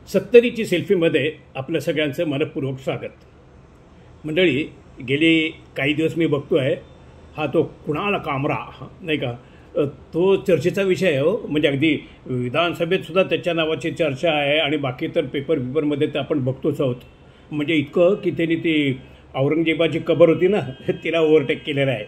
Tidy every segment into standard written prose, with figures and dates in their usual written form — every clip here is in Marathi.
70ची सेल्फीमध्ये आपलं सगळ्यांचं मनपूर्वक स्वागत. मंडळी, गेली काही दिवस मी बघतो आहे हा तो कुणाल कामरा नाही का, तो चर्चेचा विषय आहे हो. म्हणजे अगदी विधानसभेतसुद्धा त्याच्या नावाची चर्चा आहे आणि बाकी तर पेपरमध्ये तर आपण बघतोच आहोत. म्हणजे इतकं की त्यांनी ती औरंगजेबाची कबर होती ना तिला ओव्हरटेक केलेला आहे.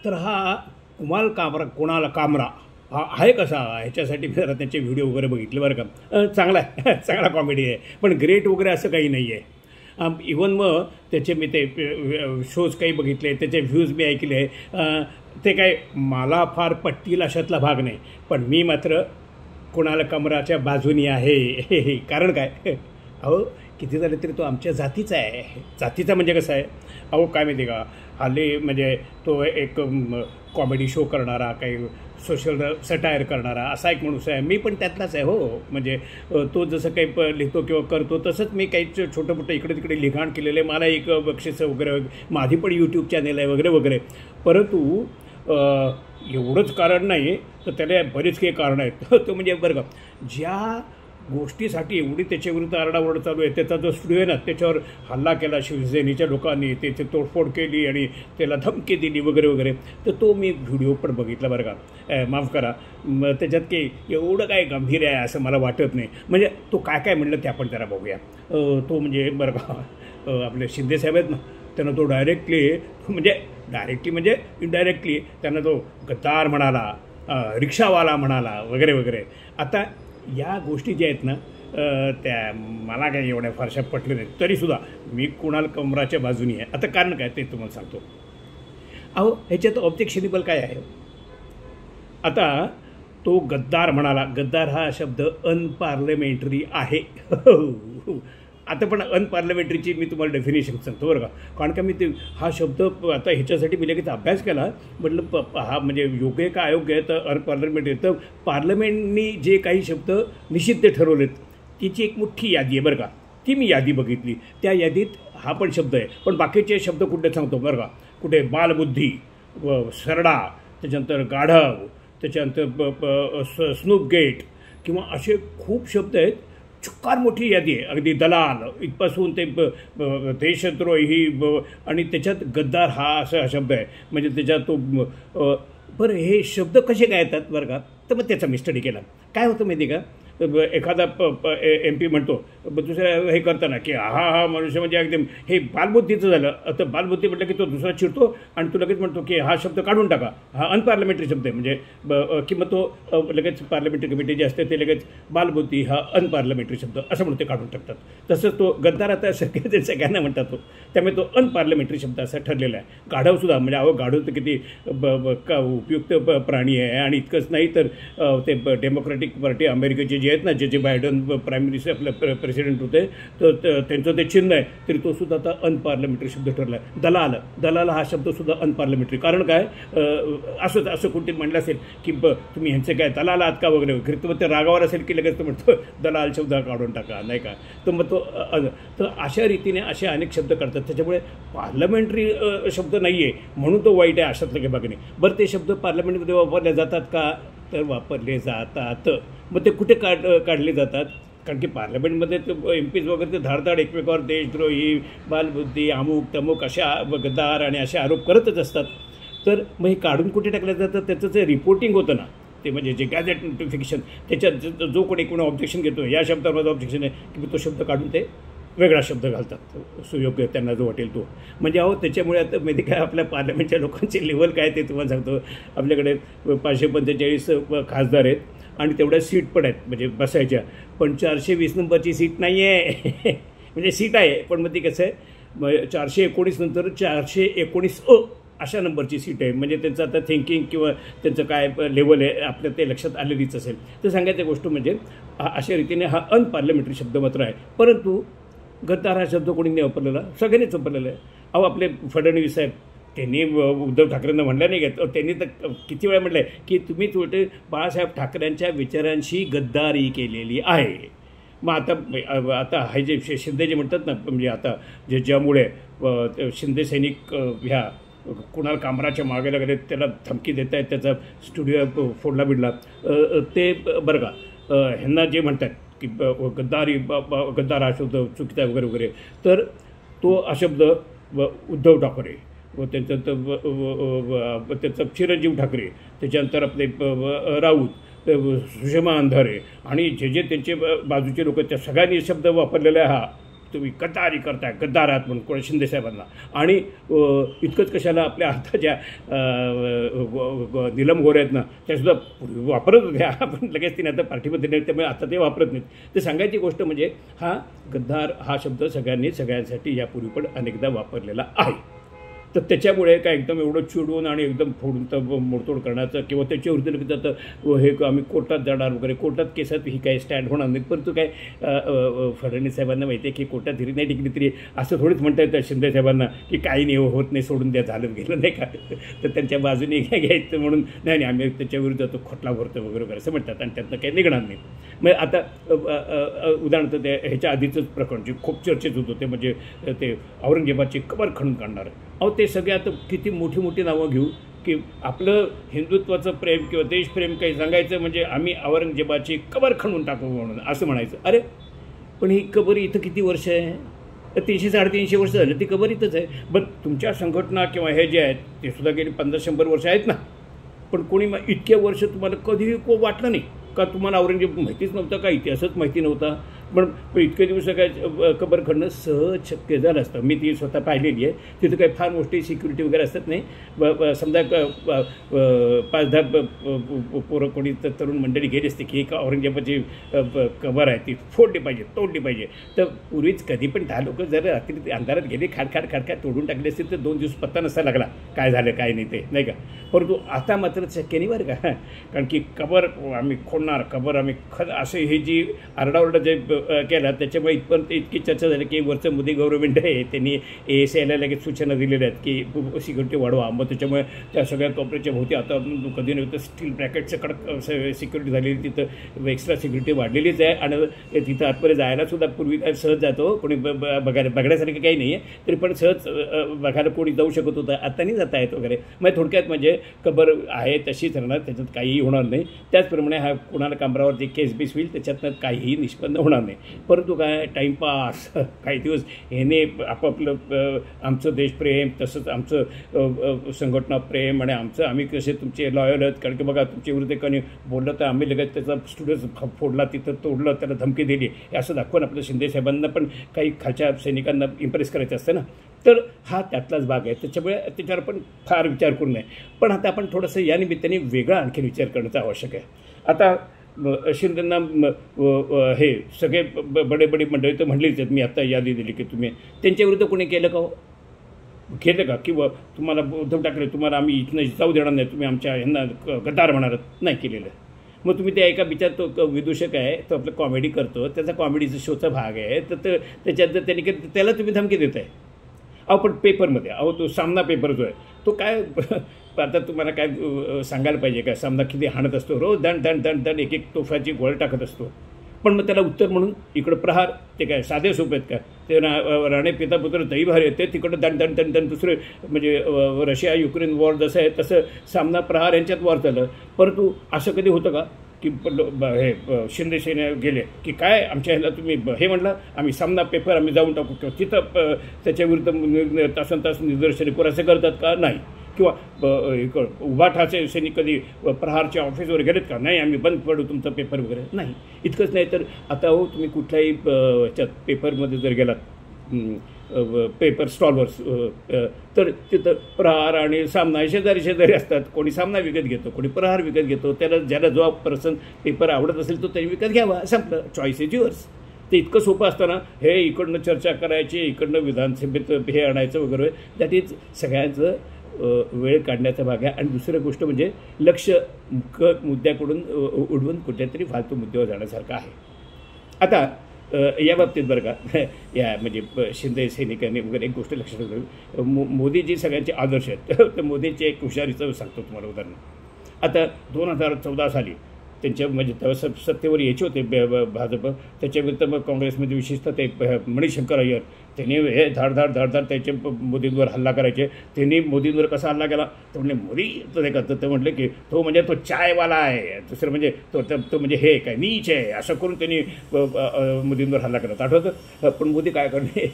तर हा कुणाल कामरा हा आहे कसा, ह्याच्यासाठी मी जरा त्याचे व्हिडिओ वगैरे बघितले बरं का. चांगला आहे, चांगला कॉमेडी आहे, पण ग्रेट वगैरे असं काही नाही आहे. इवन मग त्याचे मी ते शोज काही बघितले, त्याचे व्ह्यूज मी ऐकले, ते काय मला फार पटतील अशातला भाग नाही. पण मी मात्र कुणाल कामराच्या बाजूनी आहे. कारण काय, अहो किती झालं तरी तो आमच्या जातीचा आहे. जातीचा म्हणजे कसं आहे, अहो काय माहिती का, हल्ली म्हणजे तो एक कॉमेडी शो करणारा, काही सोशल सटायर करणारा असा एक माणूस आहे. मी पण त्यातलाच आहे हो. म्हणजे तो जसं काही लिहितो किंवा करतो तसंच मी काही छोटं मोठं इकडे तिकडे लिखाण केलेलं आहे. मला एक बक्षीस वगैरे, माझी पण यूट्यूब चॅनेल आहे वगैरे वगैरे. परंतु एवढंच कारण नाही, तर त्याला बरेच काही कारणं आहेत. तो म्हणजे बरं का, ज्या गोष्टीसाठी एवढी त्याच्याविरुद्ध आरडाओरड चालू आहे, त्याचा जो स्टुडिओ आहे ना त्याच्यावर हल्ला केला शिवसेनेच्या लोकांनी, त्याची तोडफोड केली आणि त्याला धमकी दिली वगैरे वगैरे, तर तो मी व्हिडिओ पण बघितला बरं का. माफ करा, त्याच्यात काही एवढं काय गंभीर आहे असं मला वाटत नाही. म्हणजे तो काय काय म्हणलं ते आपण जरा बघूया. तो म्हणजे बरं का, आपले शिंदेसाहेब आहेत ना, त्यांना तो डायरेक्टली म्हणजे इनडायरेक्टली त्यांना तो गद्दार म्हणाला, रिक्षावाला म्हणाला वगैरे वगैरे. आता या गोष्टी ज्या आहेत ना, त्या मला काही एवढ्या फारशा पटल्या नाहीत. तरीसुद्धा मी कुणाल कामराच्या बाजूनी आहे. आता कारण काय ते तुम्हाला सांगतो. अहो ह्याच्यात ऑब्जेक्शनेबल काय आहे. आता तो गद्दार म्हणाला. गद्दार हा शब्द अनपार्लमेंटरी आहे. आता पण अनपार्लमेंटरीची मी तुम्हाला डेफिनेशन सांगतो बरं का. कारण का मी ते हा शब्द आता ह्याच्यासाठी मी लगेच अभ्यास केला. म्हटलं हा म्हणजे योग्य आहे का अयोग्य आहे. तर अनपार्लमेंटरी, तर पार्लमेंटनी जे काही शब्द निषिद्ध ठरवलेत तिची एक मोठी यादी आहे बरं का. ती मी यादी बघितली. त्या यादीत हा पण शब्द आहे. पण बाकीचे शब्द कुठे सांगतो बरं का. कुठे बालबुद्धी, सरडा, त्याच्यानंतर गाढव, त्याच्यानंतर स्नूपगेट किंवा असे खूप शब्द आहेत. चुक्कार मोठी यादी आहे. अगदी दलाल इथपासून ते देशद्रोही आणि त्याच्यात गद्दार हा असा शब्द आहे. म्हणजे त्याच्यात तो बरं हे शब्द कसे काय येतात बरं का. तर मग त्याचा मी स्टडी केला. काय होतं माहिती आहे का, एखादा MP म्हणतो दुसऱ्या हे करताना की हा मनुष्य म्हणजे एकदम हे बालबुद्धीचं झालं. आता बालबुद्धी म्हटलं की तो दुसरा चिडतो आणि तो लगेच म्हणतो की हा शब्द काढून टाका, हा अनपार्लमेंटरी शब्द आहे. म्हणजे किंवा तो लगेच पार्लमेंटरी कमिटी जे असते ते लगेच बालबुद्धी हा अनपार्लमेंटरी शब्द असं म्हणून ते काढून टाकतात. तसंच तो गद्दार आता सगळ्यांना म्हणतात तो, त्यामुळे तो अनपार्लमेंटरी शब्द असा ठरलेला आहे. गाढवसुद्धा म्हणजे अहो गाढव तर किती उपयुक्त प्राणी आहे. आणि इतकंच नाही तर ते डेमोक्रॅटिक पार्टी अमेरिकेचे आहेत ना, जे बायडन प्राईम मिनिस्टर आपले प्रेसिडेंट होते, तर त्यांचं ते चिन्ह आहे. तरी तो सुद्धा आता अनपार्लमेंटरी शब्द ठरला आहे. दलाल हा शब्दसुद्धा अनपार्लमेंटरी. कारण काय, असं कोणती म्हणलं असेल की तुम्ही ह्यांचे काय दलाल आहात का वगैरे वगैरे, तर ते रागावर असेल की लगेच तो म्हणतो दलाल शब्द काढून टाका नाही का. तर मग तो तर अशा रीतीने असे अनेक शब्द करतात. त्याच्यामुळे पार्लमेंटरी शब्द नाही आहे म्हणून तो वाईट आहे अशातलं काही भाग नाही. बरं, ते शब्द पार्लमेंटमध्ये वापरले जातात का, तर वापरले जातात. मग ते कुठे काढले जातात, कारण की पार्लमेंटमध्ये MPs वगैरे ते धाडधाड एकमेकावर देशद्रोही, बालबुद्धी, अमुक तमुक अशा गद्दार आणि असे आरोप करतच असतात. तर मग हे काढून कुठे टाकलं जातं, त्याचं जे रिपोर्टिंग होतं ना, ते म्हणजे जे गॅझेट नोटिफिकेशन, त्याच्यात जो कोणी ऑब्जेक्शन घेतो, या शब्दावर ऑब्जेक्शन आहे की तो शब्द काढून ते वेगळा शब्द घालतात सुयोग्य त्यांना जो वाटेल तो. म्हणजे अहो त्याच्यामुळे आता माहिती काय, आपल्या पार्लमेंटच्या लोकांचे लेवल काय ते तुम्हाला सांगतो. आपल्याकडे 545 खासदार आहेत आणि तेवढ्या सीट पण आहेत म्हणजे बसायच्या. पण 420 नंबरची सीट नाही आहे. म्हणजे सीट आहे पण मग ती कसं आहे, 419 नंतर 419 अशा नंबरची सीट आहे. म्हणजे त्यांचं आता थिंकिंग किंवा त्यांचं काय लेवल आहे आपल्या ते लक्षात आलेलीच असेल. तर सांगायची गोष्ट म्हणजे अशा रीतीने हा अनपार्लमेंटरी शब्द मात्र आहे. परंतु गद्दार हा शब्द कोणी नाही वापरलेला, सगळ्यांनीच वापरलेला आहे. अहो आपले फडणवीस साहेब त्यांनी उद्धव ठाकरेंना म्हणलं नाही का, त्यांनी तर किती वेळा म्हटलं आहे की तुम्ही तुमचे बाळासाहेब ठाकरेंच्या विचारांशी गद्दारी केलेली आहे. मग आता हे जे शिंदे जे म्हणतात ना, म्हणजे आता ज्यामुळे शिंदे सैनिक ह्या कुणाल कामराच्या मागे लागले, त्याला धमकी देत आहेत, त्याचा स्टुडिओ फोडला बिडला, ते बरं का ह्यांना जे म्हणतात की गद्दार हा शब्द चुकीचा वगैरे वगैरे, तर तो हा शब्द उद्धव ठाकरे व त्याचं चिरंजीव ठाकरे, त्याच्यानंतर आपले राऊत, सुषमा अंधारे आणि जे त्यांचे बाजूचे लोक, त्या सगळ्यांनी शब्द वापरलेला हा तुम्ही गद्दारी करताय, गद्दार आहात म्हणून कोणा शिंदेसाहेबांना. आणि इतकंच कशाला, आपल्या आता ज्या नीलम गोरे आहेत ना, त्यासुद्धा वापरत होत्या, पण लगेच तिने आता पार्टीमध्ये नाही, त्यामुळे आता ते वापरत नाहीत. तर सांगायची गोष्ट म्हणजे हा गद्दार हा शब्द सगळ्यांनी सगळ्यांसाठी यापूर्वी पण अनेकदा वापरलेला आहे. तर त्याच्यामुळे काय एकदम एवढं चिडवून आणि एकदम फोडून तर मोडतोड करण्याचं किंवा त्याच्या विरुद्ध जातं हे आम्ही कोर्टात जाणार वगैरे, कोर्टात केसात ही काही स्टँड होणार नाही. परंतु काय फडणवीस साहेबांना माहिती आहे की कोर्टात धरी नाही टिकली तरी असं थोडीच म्हणता येतं शिंदे साहेबांना की काही नाही होत नाही, सोडून द्या, झालं गेलं नाही का. तर त्यांच्या बाजूने घ्यायचं म्हणून नाही आम्ही त्याच्या विरुद्ध तो खटला भरतो वगैरे वगैरे असं म्हणतात आणि त्यातनं काही निघणार नाही. मग आता उदाहरणार्थ ते ह्याच्या आधीचंच प्रकरण जे खूप चर्चेत होतं ते म्हणजे ते औरंगजेबाची कबर खणून काढणार. अहो ते सगळे आता किती मोठी मोठी नावं घेऊ की आपलं हिंदुत्वाचं प्रेम किंवा देशप्रेम काही सांगायचं म्हणजे आम्ही औरंगजेबाची कबर खणून टाकू म्हणून असं म्हणायचं. अरे पण ही कबर इथं किती वर्ष आहे, 300-350 वर्ष झालं ती कबर इथंच आहे. बरं तुमच्या संघटना किंवा हे जे आहेत ते सुद्धा गेली 50-100 वर्ष आहेत ना, पण कोणी इतके वर्ष तुम्हाला कधीही वाटलं नाही का, तुम्हाला औरंगजेब माहितीच नव्हता का, इतिहासच माहिती नव्हता, पण इतके दिवस काय कबर खणणं सहज शक्य झालं असतं. मी ती स्वतः पाहिलेली आहे. तिथं काही फार मोठी सिक्युरिटी वगैरे असतात नाही. समजा 5-10 पोरं कोणी तरुण मंडळी गेली असते की एक औरंगजेबाची कबर आहे ती फोडली पाहिजे, तोडली पाहिजे, तर पूर्वीच कधी पण 10 लोक जर रात्री अंधारात गेले खाड तोडून टाकले असतील तर 2 दिवस पत्ता नसता लागला काय झालं काय नाही ते, नाही का. परंतु आता मात्र शक्य नाही बरं का, कारण की कबर आम्ही खोडणार, कबर आम्ही असे ही जी आरडाओरडा जे केला त्याच्यामुळे इथपर्यंत इतकी चर्चा झाली की वरचं मोदी गव्हर्नमेंट आहे त्यांनी ASIला लगेच सूचना दिलेल्या आहेत की सिक्युरिटी वाढवा. मग त्याच्यामुळे त्या सगळ्या कॉपरेटच्या भोवती आता कधी नव्हतं स्टील ब्रॅकेटचं कडक सिक्युरिटी झालेली, तिथं एक्स्ट्रा सिक्युरिटी वाढलेलीच आहे आणि तिथं आतपर्यंत जायला सुद्धा पूर्वी काय सहज जातो कोणी बघण्यासारखं काही नाही आहे, तरी पण सहज बघायला कोणी जाऊ शकत होतं, आता नाही जाता येत वगैरे. मग थोडक्यात म्हणजे कबर आहे तशीच राहणार, त्याच्यात काहीही होणार नाही. त्याचप्रमाणे हा कुणाल कामरावर जे केस बीस होईल त्याच्यातनं काहीही निष्पन्न होणार नाही. परंतु काय टाईमपास काही दिवस ह्याने आपापलं आमचं देशप्रेम तसंच आमचं संघटना प्रेम आणि आम्ही कसे तुमचे लॉयल आहेत, कारण की बघा तुमच्या विरुद्ध कोणी बोललं तर आम्ही लगेच त्याचा स्टुडिओ फोडला, तिथं तोडलं, त्याला धमकी दिली, हे असं दाखवून आपल्या शिंदेसाहेबांना पण काही खालच्या सैनिकांना इम्प्रेस करायचं असतं ना. तर हा त्यातलाच भाग आहे. त्याच्यामुळे त्याच्यावर पण फार विचार करू नये. पण आता आपण थोडंसं या निमित्ताने वेगळा आणखी विचार करण्याचा आवश्यक आहे. आता शिंदेंना हे सगळे बडे मंडळी तर म्हणलीच आहेत, मी आत्ता यादी दिली की तुम्ही त्यांच्याविरुद्ध कोणी केलं का, केलं का, किंवा तुम्हाला उद्धव ठाकरे तुम्हाला आम्ही इथनं जाऊ देणार नाही, तुम्ही आमच्या ह्यांना गद्दार म्हणारत, नाही केलेलं. मग तुम्ही त्या एका बिचार तो विदूषक आहे, तो आपलं कॉमेडी करतो, त्याचा कॉमेडीचा शोचा भाग आहे, तर त्याच्यात जर त्यांनी त्याला तुम्ही धमकी देत आहे. अहो पण पेपरमध्ये, अहो तो सामना पेपर जो आहे तो काय आता तुम्हाला काय सांगायला पाहिजे काय, सामना किती हाणत असतो, रोज दण एक तोफाची गोळ टाकत असतो. पण मग त्याला उत्तर म्हणून इकडं प्रहार, ते काय साधे सोपे आहेत का, ते राणे पिता पुत्र दहीभार येते, तिकडं दण दुसरे म्हणजे रशिया युक्रेन वॉर जसं आहे तसं सामना प्रहार यांच्यात वॉर झालं. परंतु असं कधी होतं का की हे शिंदे सेना गेले की काय आमच्या ह्याला तुम्ही हे म्हटलं आम्ही सामना पेपर आम्ही जाऊन टाकू किंवा तिथं त्याच्याविरुद्ध तासन निदर्शने करू असं करतात का, नाही. किंवा उभाठाचे सैनिक कधी प्रहारच्या ऑफिसवर गेलेत का, नाही आम्ही बंद पडू तुमचा पेपर वगैरे, नाही. इतकंच नाही तर आता हो तुम्ही कुठल्याही ह्याच्यात पेपरमध्ये जर गेलात पेपर स्टॉलवर तर तिथं प्रहार आणि सामना शेजारी असतात. कोणी सामना विकत घेतो, कोणी प्रहार विकत घेतो. ज्याला जो पर्सन पेपर आवडत असेल तो त्यांनी विकत घ्यावा, संपलं, चॉईस इज युअर्स. ते इतकं सोपं असताना हे इकडनं चर्चा करायची, इकडनं विधानसभेत हे आणायचं वगैरे, दॅट इज सगळ्यांचं वेळ काढण्याचा भाग आहे. आणि दुसरी गोष्ट म्हणजे लक्ष मुद्द्याकडून उडवून कुठेतरी फालतू मुद्द्यावर जाण्यासारखं आहे. आता या बाबतीत बरं का या म्हणजे शिंदे सैनिकांनी वगैरे एक गोष्ट लक्षात ठेवली, मोदीजी सगळ्यांचे आदर्श आहेत. तर मोदींचे एक हुशारीचं सांगतो तुम्हाला उदाहरण. आता 2014 साली त्यांच्या म्हणजे तेव्हा सत्तेवर यायचे होते भाजप, त्याच्याविरुद्ध मग काँग्रेसमध्ये विशेषतः ते मणिशंकर अय्यर त्यांनी हे धाडधाड त्याचे मोदींवर हल्ला करायचे. त्यांनी मोदींवर कसा हल्ला केला तर म्हणजे मोदी तर नाही का, ते म्हटलं की तो म्हणजे तो चायवाला आहे, दुसरं म्हणजे तो म्हणजे हे काय नीच आहे, असं करून त्यांनी मोदींवर हल्ला केला आठवतं. पण मोदी काय करणे,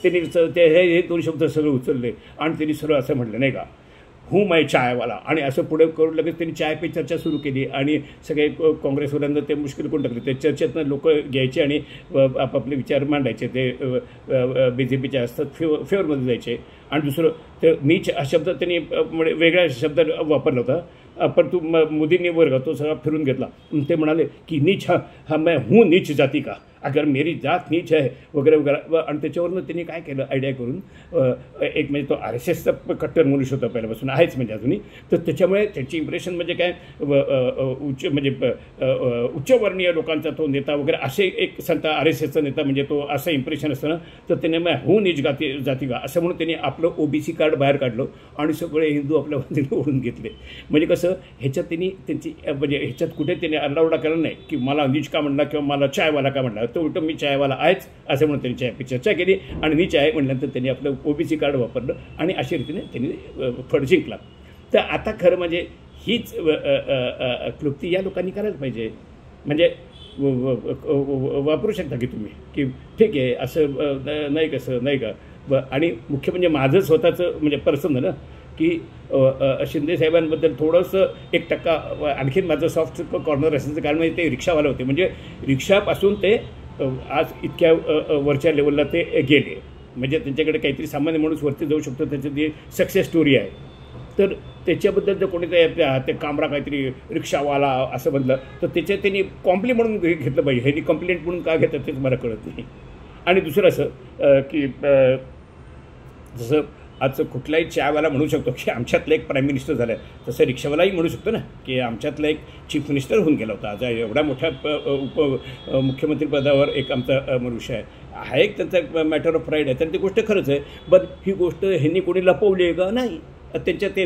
त्यांनी ते हे दोन शब्द सगळे उचलले आणि त्यांनी सरळ असं म्हटलं नाही का, हूँ मैं चायवाला, आणि असं पुढे करून लगेच त्यांनी चाय पे चर्चा सुरू केली आणि सगळे काँग्रेसवाल्यांना ते मुश्किल करून टाकले. ते चर्चेतनं लोक घ्यायचे आणि आपापले विचार मांडायचे, ते BJPच्या असतात फेवरमध्ये जायचे. आणि दुसरं ते नीच हा शब्द त्यांनी वेगळा शब्द वापरला होता, पण तू मोदींनी वर्ग तो सगळा फिरून घेतला. ते म्हणाले की नीच हा मैं हूँ नीच जाती का, अगर मेरी जात नीच आहे वगैरे वगैरे. आणि त्याच्यावरनं त्यांनी काय केलं आयडिया करून, एक म्हणजे तो RSSचा कट्टर मनुष्य होता पहिल्यापासून आहेच म्हणजे अजूनही, तर त्याच्यामुळे त्याची इम्प्रेशन म्हणजे काय उच्चवर्णीय लोकांचा तो नेता वगैरे असे एक संत RSSचा नेता म्हणजे तो असं इम्प्रेशन असतं ना, तर त्याने मग हूँ नीच जाती का असं म्हणून त्यांनी आपलं OBC कार्ड बाहेर काढलं आणि सगळे हिंदू आपल्या बाजूने ओढून घेतले. म्हणजे कसं ह्याच्यात त्यांनी त्यांची म्हणजे ह्याच्यात कुठे त्यांनी आरडाओरडा केला नाही की मला नीच का म्हणला किंवा मला चायवाला का म्हणला, तो उलटं मी चायवाला आहेच असं म्हणून त्यांनी चायपी चर्चा केली आणि मी चाय म्हटल्यानंतर त्यांनी आपलं OBC कार्ड वापरलं आणि अशा रीतीने त्यांनी फड जिंकला. तर आता खरं म्हणजे हीच क्लुप्ती या लोकांनी करायला पाहिजे. म्हणजे वापरू शकता की तुम्ही की ठीक आहे असं नाही कसं नाही का. आणि मुख्य म्हणजे माझं स्वतःचं म्हणजे पर्सनल ना की शिंदे साहेबांबद्दल थोडंसं 1% आणखीन माझं सॉफ्ट कॉर्नर असायचं, कारण म्हणजे ते रिक्षावाले होते. म्हणजे रिक्षापासून ते आज इतक्या वरच्या लेवलला ते गेले, म्हणजे त्यांच्याकडे काहीतरी सामान्य माणूस वरती जाऊ शकतो, त्याची ती सक्सेस स्टोरी आहे. तर त्याच्याबद्दल जर कोणी ते कामरा काहीतरी रिक्षावाला असं म्हटलं तर त्याच्या त्यांनी कॉम्प्ली म्हणून घेतलं पाहिजे. ह्यांनी कंप्लेंट म्हणून का घेतात तेच मला कळत नाही. आणि दुसरं असं की जसं आज कुठलाही चायवाला म्हणू शकतो की आमच्यातलं एक प्राईम मिनिस्टर झालं आहे, तसं रिक्षावालाही म्हणू शकतो ना की आमच्यातलं एक चीफ मिनिस्टर होऊन गेला होता. आज एवढ्या मोठ्या मुख्यमंत्रीपदावर एक आमचा मनुष्य आहे, हा एक त्यांचा मॅटर ऑफ प्राईड आहे. तर ती गोष्ट खरंच आहे. पण ही गोष्ट ह्यांनी कोणी लपवली आहे का? नाही. त्यांच्या ते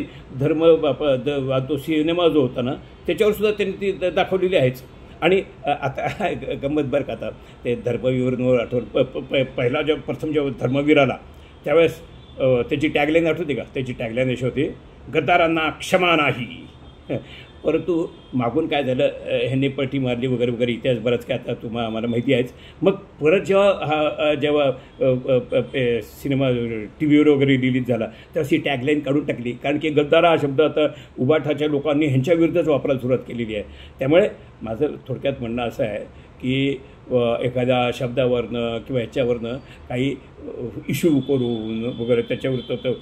तो सिनेमा जो होता ना त्याच्यावरसुद्धा त्यांनी ती दाखवलेली आहेच. आणि आता गंमत बरं का, आता ते धर्मवीरवर आठवण पहिला प्रथम जेव्हा धर्मवीर आला त्यावेळेस त्याची टॅगलाईन आठवते का? त्याची टॅगलाईन अशी होती, गद्दारांना क्षमा नाही. परंतु मागून काय झालं, ह्यांनी पलटी मारली वगैरे वगैरे इतिहास बराच काय आता आम्हाला माहिती आहेच. मग परत जेव्हा सिनेमा TV वर वगैरे रिलीज झाला तेव्हा ही टॅगलाईन काढून टाकली, कारण की गद्दार हा शब्द आता उबाठाच्या लोकांनी ह्यांच्या विरुद्धच वापरायला सुरुवात केलेली आहे. त्यामुळे माझं थोडक्यात म्हणणं असं आहे की एखाद्या शब्दावरनं किंवा ह्याच्यावरनं काही इश्यू करून वगैरे त्याच्यावर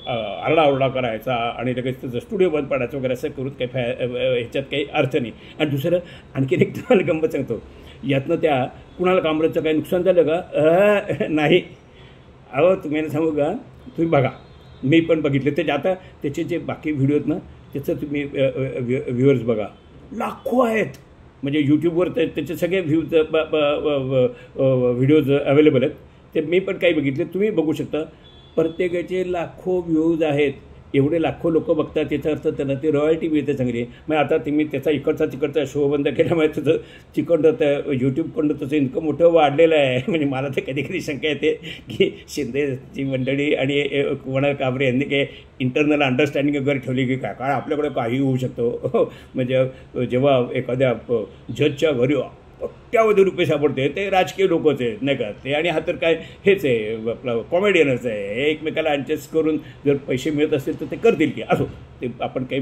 आरडाओरडा करायचा आणि लगेच त्याचं स्टुडिओ बंद पाडायचं वगैरे असं करून काही ह्याच्यात काही अर्थ नाही. आणि दुसरं आणखीन एक तुम्हाला गंमत सांगतो, यातनं त्या कुणाल कामराचं काही नुकसान झालं का? नाही. अहो तुम्ही सांगू का, तुम्ही बघा, मी पण बघितले ते. आता त्याचे जे बाकी व्हिडिओ आहेत ना त्याचं तुम्ही व्ह्युअर्स बघा, लाखो आहेत. म्हणजे यूट्यूबवर त्याचे सगळे व्हिडिओज अवेलेबल आहेत. ते मी पण काही बघितले, तुम्ही बघू शकता. प्रत्येकाचे लाखो व्ह्यूज आहेत. एवढे लाखो लोक बघतात, त्याचा अर्थ त्यांना ती रॉयल्टी मिळते चांगली. मग आता तुम्ही त्याचा तिकडचा शो बंद केल्यामुळे त्याचं तिकडं यूट्यूबकडून त्याचं इन्कम मोठं वाढलेलं आहे. म्हणजे मला तर कधी कधी शंका येते की शिंदेची मंडळी आणि कुणाल कामरे यांनी काही इंटरनल अंडरस्टँडिंग वगैरे ठेवली की काय, कारण आपल्याकडे काही होऊ शकतो. म्हणजे जेव्हा एखाद्या जजच्या घरी कोट्यावधी रुपये सापडते ते राजकीय लोकच आहेत नाही का ते, आणि हा तर काय हेच आहे आपला कॉमेडियनच आहे. हे एकमेकाला ॲडजस्ट करून जर पैसे मिळत असतील तर ते करतील की असो, ते आपण काही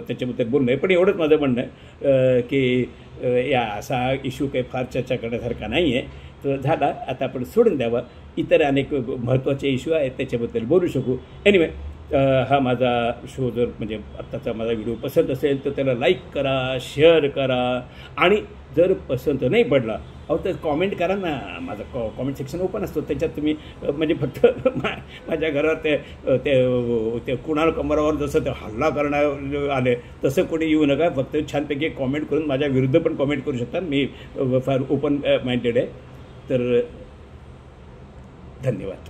त्याच्याबद्दल बोलू नये. पण एवढंच माझं म्हणणं आहे की या असा इश्यू काही फार चर्चा करण्यासारखा नाही आहे. तर झाला, आता आपण सोडून द्यावा. इतर अनेक महत्त्वाचे इश्यू आहेत त्याच्याबद्दल बोलू शकू. एनिवे, हा माझा शो जर म्हणजे आत्ताचा माझा व्हिडिओ पसंत असेल तर त्याला लाईक करा, शेअर करा. आणि जर पसंत नाही पडला अहो तर कॉमेंट करा ना. माझं कॉमेंट सेक्शन ओपन असतो, त्याच्यात तुम्ही म्हणजे फक्त माझ्या घरावर ते कुणाल कामरावर जसं ते हल्ला करण्यात आले तसं कोणी येऊ नका. फक्त छानपैकी कॉमेंट करून माझ्या विरुद्ध पण कॉमेंट करू शकता. मी फार ओपन माइंडेड आहे. तर धन्यवाद.